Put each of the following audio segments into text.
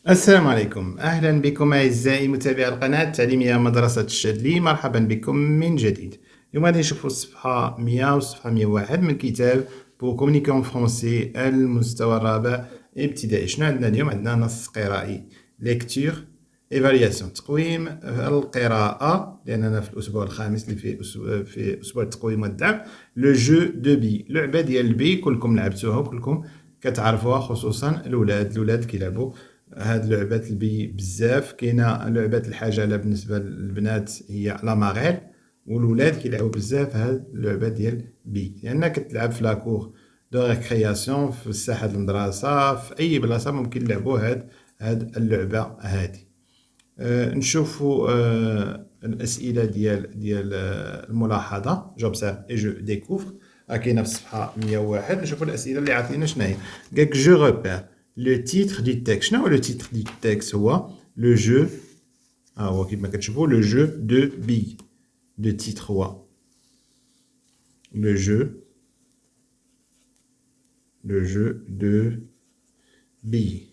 السلام عليكم، أهلا بكم أعزائي متابعي القناة التعليمية مدرسة الشاذلي. مرحبا بكم من جديد. اليوم غادي نشوفوا الصفحة 100 والصفحة 101 من كتاب بو كومونيكي فرونسي المستوى الرابع ابتدائي. شنو عندنا اليوم؟ عندنا نص قرائي ليكتور ايفالياسيون، تقويم القراءة، لأننا في الأسبوع الخامس اللي في أسبوع التقويم والدعم. لو جو دو بي، لعبة ديال البي، كلكم لعبتوها وكلكم كتعرفوها، خصوصا الأولاد كيلعبوا هاد لعبة البي بزاف. كاينة لعبة الحجلة بالنسبة للبنات هي لا ماغيل، والولاد كيلعبوا بزاف هاد اللعبة ديال بي، لأنها كتلعب في لاكور دو ريكرياسيون، في الساحة المدرسة، في أي بلاصة ممكن نلعبوا هاد اللعبة هادي. نشوفوا الأسئلة ديال الملاحظة، جوبسيرف اي جو ديكوفر، كاينة في الصفحة 101. نشوفوا الأسئلة اللي عاطينا شناهي. قالك جو روبير لو تيتر دو تيكست. شنو هو لو تيتر دو تيكست؟ هو لو جو، هو كيما كتشوفوا لو جو دو بي. لو تيتر هو لو جو دو بي.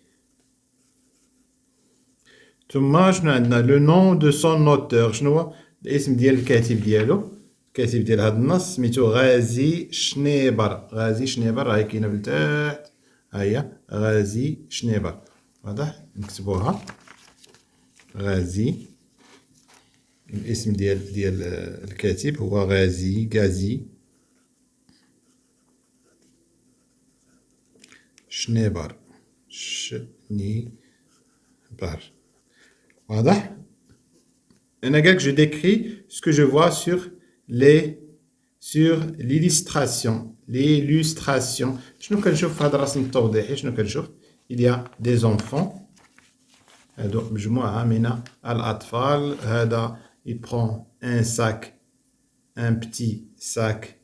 ثم شنو عندنا؟ لو نون دو سون اوتور. شنو هو الاسم ديال الكاتب ديالو؟ الكاتب ديال هذا النص سميتو غازي شنيبر. غازي شنيبر راهي كاينه لتحت، ها هي غازي شنيبر. واضح؟ نكتبوها غازي. الاسم ديال الكاتب هو غازي شنيبر. واضح؟ أنا قالك جو décris ce que je vois sur l'illustration. شنو كنشوف في هذا الرسم التوضيحي؟ شنو كنشوف؟ il y a des enfants، هادو مجموعة من الأطفال. هذا il prend un sac، un petit sac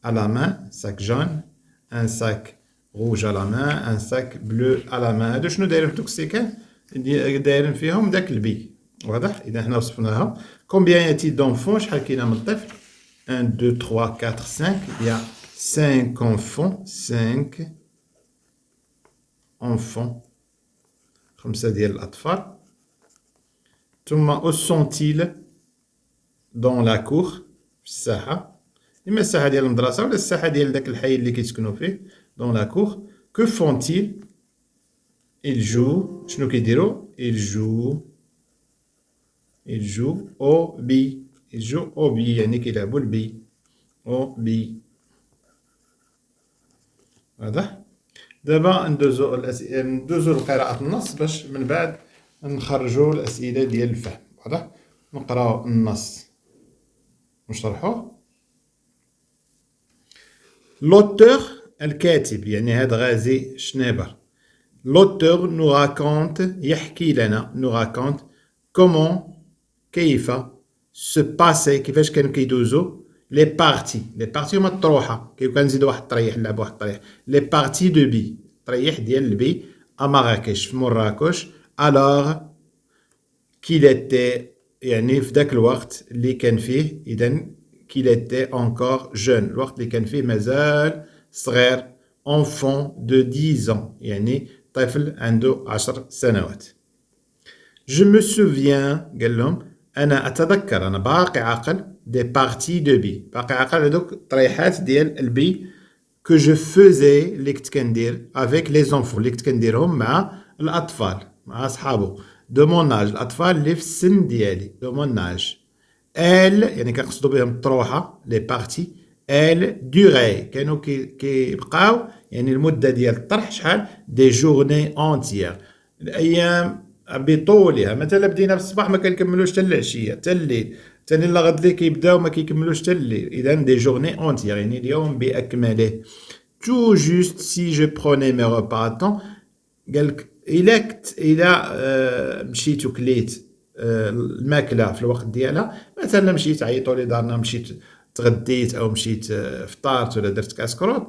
à la main، sac jaune، un sac rouge à la main، un sac bleu à la main. هادو شنو دايرين في دوك السيكان؟ دايرين فيهم داك البي. واضح؟ إذا حنا وصفناها. كومبيان ياتي دونفون؟ شحال كاينة من طفل؟ 1 2 3 4 5. il y a 5 enfants، 5 enfants، 5 ديال الأطفال. ثم où sont-ils dans la cour؟ في الساحة، إما الساحة ديال المدرسة ولا الساحة ديال داك الحي اللي كيسكنوا فيه. dans la cour. que font-ils؟ ils jouent. شنو كيديروا؟ ils jouent au بي. ils jouent au بي يعني كيلعبوا البي، au بي. واضح؟ دابا ندوزو لقراءة النص باش من بعد نخرجوا الأسئلة ديال الفهم. واضح؟ نقراو النص ونشرحوه. لوتور الكاتب، يعني هاد غازي شنيبر. لوتور نو راكونت يحكي لنا، نو راكونت كومون كيف سو باسي كيفاش كانوا كيدوزو لي بارتي. لي بارتي هما الطروحة، كنزيدو واحد الطريح، نلعبو واحد الطريح. لي بارتي دو بي، الطريح ديال البي، ا مراكش في مراكش. الوغ كيل ايتي، يعني في داك الوقت اللي كان فيه، إذا كيل ايتي انكور جون، الوقت اللي كان فيه مازال صغير. enfant de 10 ans، يعني طفل عنده 10 سنوات. je me souviens، قال لهم أنا أتذكر، أنا باقي عاقل، دي بارتي دو بي، باقي عاقل هذوك الطريحات ديال البي. que je faisais، اللي كنت كندير avec les enfants، اللي كنت كنديرهم مع الأطفال، مع صحابو. دو مون اج، الأطفال اللي في السن ديالي، دو مون اج. ال يعني كنقصدو بهم الطروحة، لي بارتي. ال دوغي كانوا كيبقاو، يعني المدة ديال الطرح شحال؟ دي جورني اونتيير، الأيام بطولها. مثلا بدينا في الصباح ما كنكملوش حتى العشية، حتى الليل، حتى الليل غد لي كيبداو ما كيكملوش حتى الليل. إذا دي جورني اونتيير يعني اليوم بأكمله. tout juste si je prenais mes repas à temps. قالك إلا مشيت وكليت الماكلة في الوقت ديالها. مثلا مشيت عيطوا لي دارنا، مشيت تغديت أو مشيت فطارت ولا درت كاسكروط،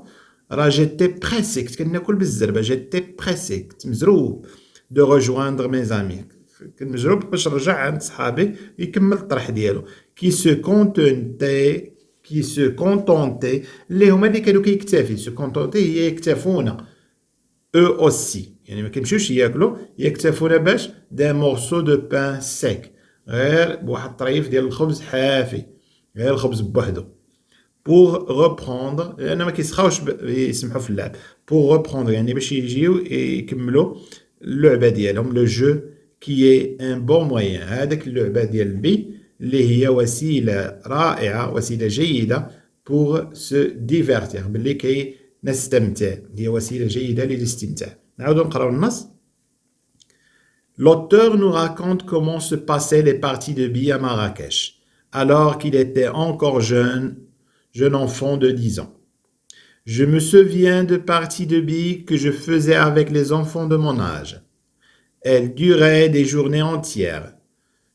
راه جيتي بريسي، كنت كناكل بالزربة، جيتي بريسي، كنت مزروب. دو ريجواندر مي زامي، كنت مزروب باش نرجع عند صحابي يكمل الطرح ديالو. كي سو كونتونتي، كي سو كونتونتي اللي هما اللي كانوا كيكتفي. سو كونتونتي هي يكتفون، او اوسي. يعني ما كيمشيوش ياكلوا يكتفون باش دان مورسو دو بان سيك غير بواحد الطريف ديال الخبز حافي غير الخبز بوحدو pour reprendre لان ما كيسخاوش يسمحوا في اللعب pour reprendre يعني باش يجيو يكملوا اللعبه ديالهم لو جو كي اي ان بون موين هذاك اللعبه ديال البي اللي هي وسيله رائعه وسيله جيده pour se divertir باللي كي نستمتع هي وسيله جيده للاستمتاع نعاودوا نقراو النص. L'auteur nous raconte comment se passaient les parties de billes à Marrakech alors qu'il était encore jeune enfant de 10 ans. Je me souviens de parties de billes que je faisais avec les enfants de mon âge. Elles duraient des journées entières.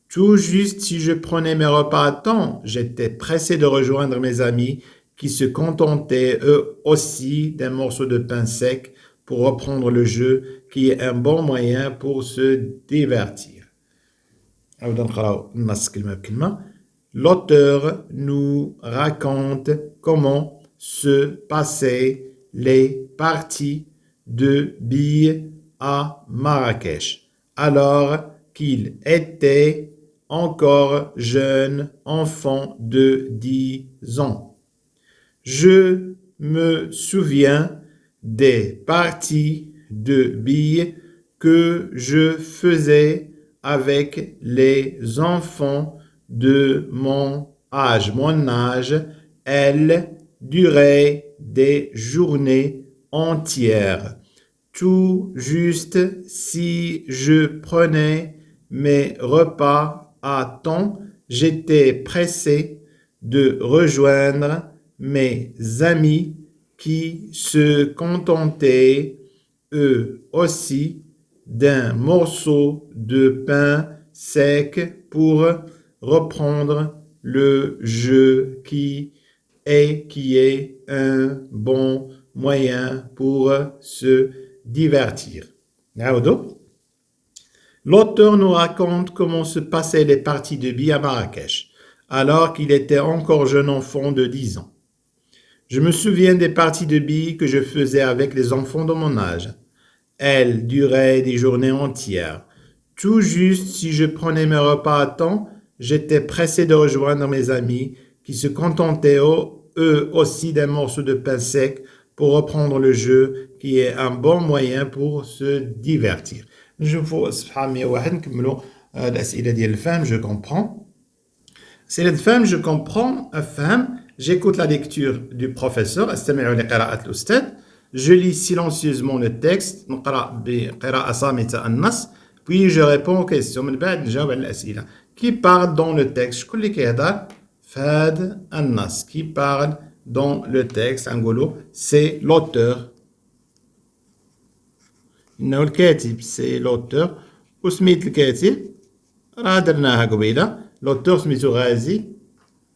Tout juste si je prenais mes repas à temps, j'étais pressé de rejoindre mes amis qui se contentaient eux aussi d'un morceau de pain sec pour reprendre le jeu qui est un bon moyen pour se divertir. L'auteur nous raconte comment se passaient les parties de billes à Marrakech alors qu'il était encore jeune enfant de 10 ans. Je me souviens des parties de billes que je faisais avec les enfants de mon âge. Mon âge, elles duraient des journées entières. Tout juste si je prenais mes repas à temps, j'étais pressé de rejoindre mes amis qui se contentaient eux aussi d'un morceau de pain sec pour reprendre le jeu qui est un bon moyen pour se divertir. L'auteur nous raconte comment se passaient les parties de billes à Marrakech alors qu'il était encore jeune enfant de 10 ans. Je me souviens des parties de billes que je faisais avec les enfants de mon âge. Elles duraient des journées entières. Tout juste si je prenais mes repas à temps, j'étais pressé de rejoindre mes amis qui se contentaient eux aussi d'un morceau de pain sec pour reprendre le jeu qui est un bon moyen pour se divertir. نشوفوا الصفحة 101 نكملوا الأسئلة ديال الفهم. Je comprends. أسئلة الفهم. Je comprends. أفهم. J'écoute la lecture du professeur. أستمع لقراءة الأستاذ. Je lis silencieusement le texte. نقرأ بقراءة صامتة النص. Puis je réponds aux questions. من بعد نجاوب على الأسئلة. Qui parle dans le texte. شكون اللي كيهضر في هذا النص. Qui parle dans le texte. نقولوا c'est l'auteur. إنه الكاتب. c'est l'auteur. وسميت الكاتب راه درناها قبيلة. l'auteur سميتو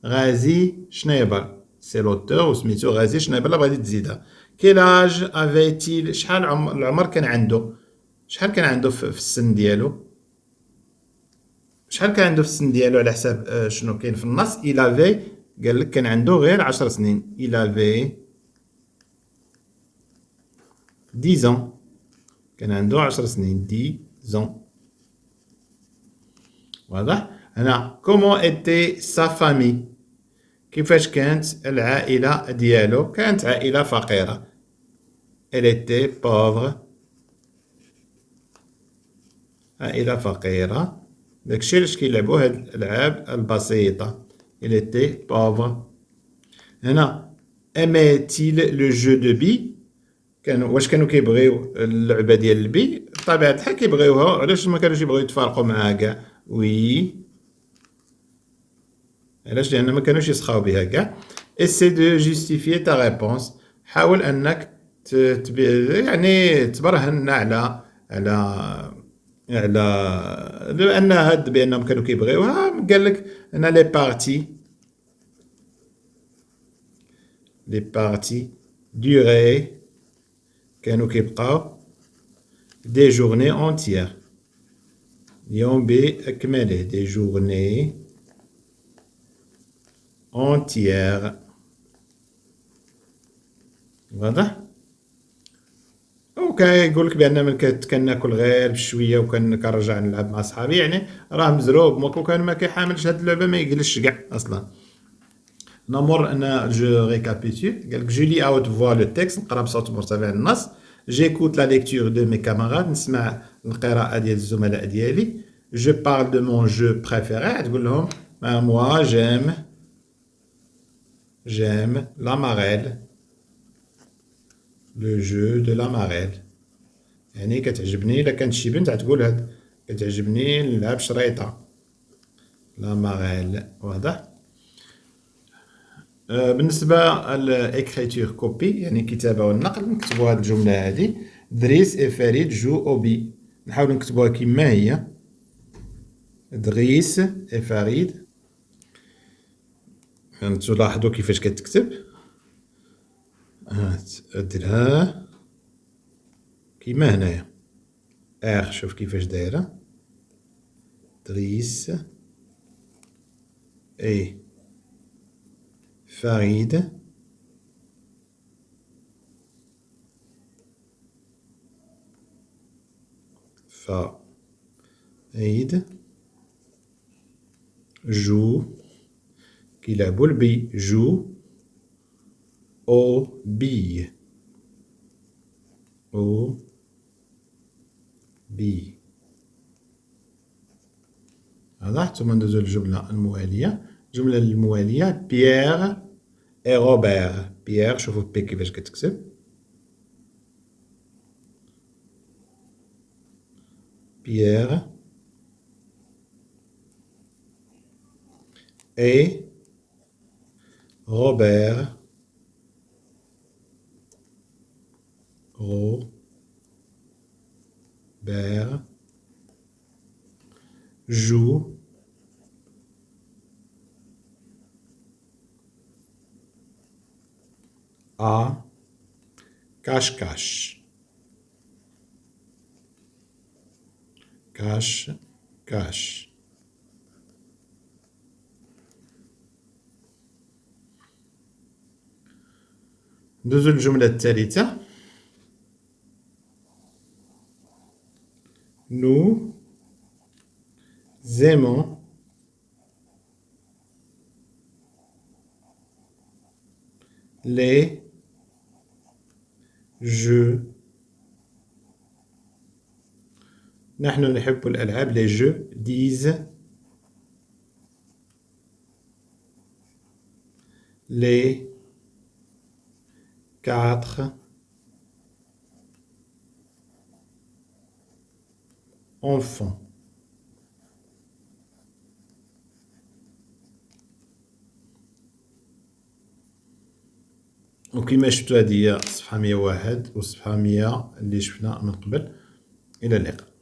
غازي شنيبر. c'est l'auteur وسميتو غازي شنيبر. لا بغيتي تزيدها. quel âge avait-il. شحال العمر كان عنده. شحال كان عنده في السن ديالو. شحال كان عنده في السن ديالو على حساب شنو كاين في النص. il avait قال لك كان عنده غير 10 سنين. il avait 10 ans. كان عنده 10 سنين. 10 ans. واضح. هنا comment était sa famille. كيفاش كانت العائلة ديالو. كانت عائلة فقيرة. elle était pauvre. عائلة فقيرة. داكشي علاش كيلعبوا هاد الألعاب البسيطة. il était pauvre. هنا aimait-il le jeu de billes. واش كانوا كيبغيو اللعبة ديال البي. بطبيعة الحال كيبغيوها. علاش ما كانوش يبغيو يتفارقوا معاها كاع. وي علاش لأن ما كانوش يسخاو بها كاع. essaie de justifier ta réponse. حاول أنك يعني تبرهن على بأنهم كانوا كيبغيوها. قال لك هنا لي بارتي durée كانوا كيبقاو des journées entières. يوم بأكمله. des journées entières. واضح. وكيقولك بأن من كناكل غير بشوية كنرجع نلعب مع صحابي، يعني راه مزروب وكان ما كيحاملش هاد اللعبة ما يجلسش كاع أصلا. نمر أنا جو ريكابيتول. قالك جو لي أوت فوا لو تكست، نقرا بصوت مرتفع النص. جيكوت لا ليكتور دو مي كاماراد، نسمع القراءة ديال الزملاء ديالي. جو بارل دو مون جو بريفيري، تقول لهم موا جيم لا ماريل، لو جو دو لا ماريل. يعني كتعجبني إلا كانت شي بنت تقول هاد كتعجبني نلعب شريطة، لا ماريل. واضح؟ بالنسبة للإكريتور كوبي يعني الكتابة والنقل، نكتبو هاد الجملة هادي: دريس إي فريد جو أوبي. نحاولو نكتبوها كيما هي، دريس إي فريد. هانتو لاحظو كيفاش كتكتب، ديرها كيما هنايا. شوف كيفاش دايرة، دريس إي فريد فريد جو كيلعبو البي، جو أو بي، أو بي. واضح؟ ثم ندوزو للجملة الموالية. الجملة الموالية: بيير إي روبير. بيير، شوفو بي كيفاش كتكتب، بيير إي روبير، روبير جو à cache-cache. Cache-cache. ندوزو للجملة الثالثة: nous aimons les jeux. نحن نحب الألعاب، les jeux disent les 4 enfants. وكما شفتوا هذه هي الصفحة 101 والصفحة 100 اللي شفنا من قبل. إلى اللقاء.